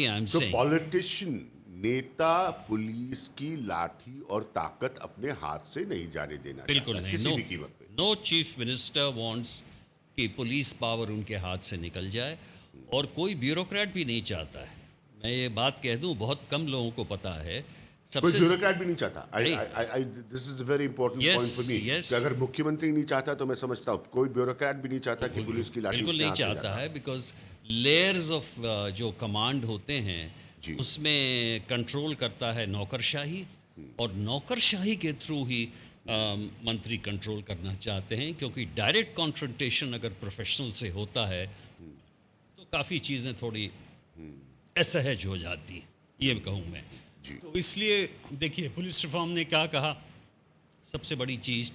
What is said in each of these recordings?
I'm तो saying. Politician, नेता police की लाठी और ताकत अपने हाथ से नहीं जाने देना बिल्कुल चाहता नहीं. किसी नो भी कीमत पे। नो चीफ मिनिस्टर वांट्स कि पुलिस पावर उनके हाथ से निकल जाए, और कोई ब्यूरोक्रेट भी नहीं चाहता है. मैं ये बात कह दूं, बहुत कम लोगों को पता है. कोई सबसे ब्यूरोक्रेट भी नहीं चाहता। नहीं. This is a very important yes, point for me yes. कि अगर मुख्यमंत्री नहीं चाहता तो मैं समझता हूँ कोई ब्यूरोक्रेट भी नहीं चाहता कि पुलिस की लाठी बिल्कुल उसके नहीं हाथ से चाहता जाता। है, बिकॉज लेयर्स ऑफ जो कमांड होते हैं जी। उसमें कंट्रोल करता है नौकरशाही, और नौकरशाही के थ्रू ही मंत्री कंट्रोल करना चाहते हैं, क्योंकि डायरेक्ट कॉन्फ्रंटेशन अगर प्रोफेशनल से होता है तो काफ़ी चीज़ें थोड़ी असहज हो जाती हैं, ये कहूँ मैं. जी। तो इसलिए देखिए, पुलिस रिफॉर्म ने क्या कहा, सबसे बड़ी चीज़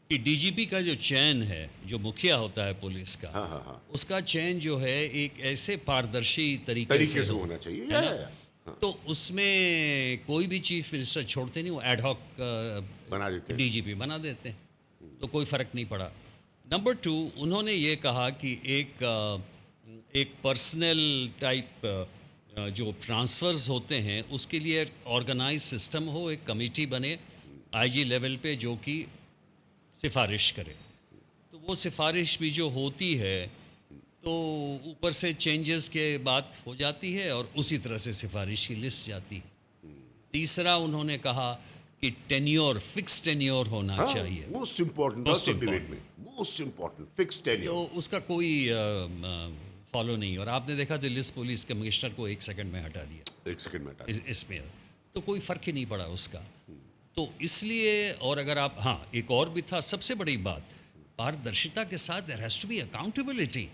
कि डीजीपी का जो चयन है, जो मुखिया होता है पुलिस का, हाँ हाँ हाँ, उसका चयन जो है एक ऐसे पारदर्शी तरीके तरीके से से हो, होना चाहिए। है ना? हाँ, तो उसमें कोई भी चीफ मिनिस्टर छोड़ते नहीं, वो एडहॉक बना देते हैं। डीजीपी बना देते हैं, तो कोई फ़र्क नहीं पड़ा. नंबर 2, उन्होंने ये कहा कि एक पर्सनल टाइप जो ट्रांसफ़र्स होते हैं उसके लिए ऑर्गेनाइज सिस्टम हो, एक कमेटी बने आईजी लेवल पे जो कि सिफारिश करे. तो वो सिफारिश भी जो होती है तो ऊपर से चेंजेस के बाद हो जाती है, और उसी तरह से सिफारिश की लिस्ट जाती है. तीसरा, उन्होंने कहा कि टेन्योर, फिक्स टेन्योर होना हाँ, चाहिए. मोस्ट इम्पोर्टेंट Most डिबेट में, मोस्ट इम्पोर्टेंट फिक्स टेन्योर। तो उसका कोई फॉलो नहीं, और आपने देखा दिल्ली पुलिस कमिश्नर को 1 सेकंड में हटा दिया एक सेकंड में हटा इसमें, तो कोई फ़र्क ही नहीं पड़ा उसका. तो इसलिए, और अगर आप, हाँ, एक और भी था, सबसे बड़ी बात, पारदर्शिता के साथ there has to be accountability.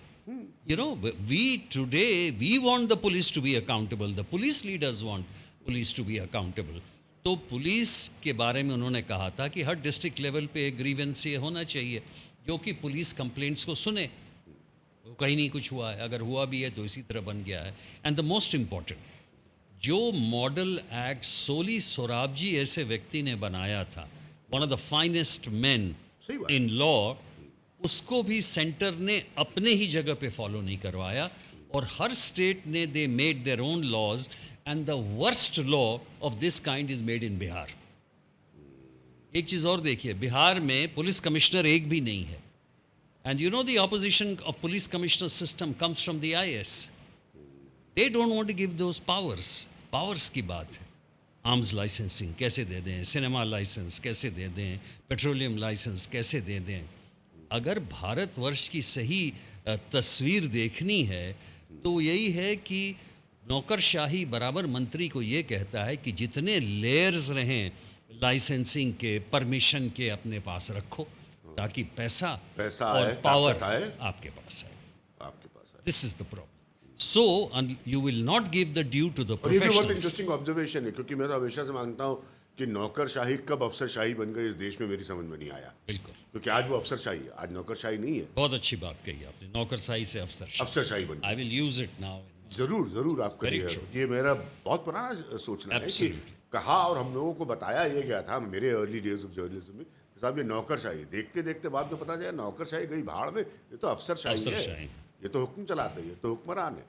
You know, we today, we want the police to be accountable. The police leaders want police to be accountable. तो पुलिस के बारे में उन्होंने कहा था कि हर डिस्ट्रिक्ट लेवल पे एक ग्रीवेंस ये होना चाहिए जो कि पुलिस कंप्लेंट्स को सुने. वो कहीं नहीं कुछ हुआ है, अगर हुआ भी है तो इसी तरह बन गया है. एंड द मोस्ट इम्पॉर्टेंट, जो मॉडल एक्ट सोली सोराबजी ऐसे व्यक्ति ने बनाया था, one of the finest man सही बात। इन लॉ, उसको भी सेंटर ने अपने ही जगह पे फॉलो नहीं करवाया, और हर स्टेट ने they made their own laws, and the worst law of this kind is made in Bihar. एक चीज़ और देखिए, बिहार में पुलिस कमिश्नर एक भी नहीं है, and you know the opposition of police commissioner system comes from the IAS. They don't want to give those powers की बात है. आर्म्स लाइसेंसिंग कैसे दे दें, सिनेमा लाइसेंस कैसे दे दें, पेट्रोलियम लाइसेंस कैसे दे दें. अगर भारतवर्ष की सही तस्वीर देखनी है तो यही है कि नौकरशाही बराबर मंत्री को ये कहता है कि जितने लेयर्स रहें लाइसेंसिंग के, परमिशन के, अपने पास रखो, ताकि पैसा आए, और पावर ताकत आए, आपके पास है. आपके पास है। This is the problem. So you will not give the due to the और ये भी बहुत प्रोफेशनल्स. इंटरेस्टिंग ऑब्जर्वेशन है, क्योंकि मैं तो हमेशा से मानता हूँ कि नौकरशाही कब अफसरशाही बन गई इस देश में मेरी समझ में नहीं आया, बिल्कुल, क्योंकि आज वो अफसरशाही है, आज नौकरशाही नहीं है, बहुत अच्छी बात कही आपने. नौकरशाही से अफसरशाही. अफसरशाही बन गई। I will use it now. जरूर जरूर आप Very करिए. true. ये मेरा बहुत पुराना सोचना है कि Absolutely. कहा और हम लोगों को बताया ये गया था मेरे अर्ली डेज ऑफ जर्नलिज्म में, साहब ये नौकरशाही, देखते देखते बाद में पता चला नौकरशाही गई भाड़ में, ये तो अफसरशाही है, अफसरशाही. ये तो हुक्म चलाते हैं, ये तो हुक्मरान है.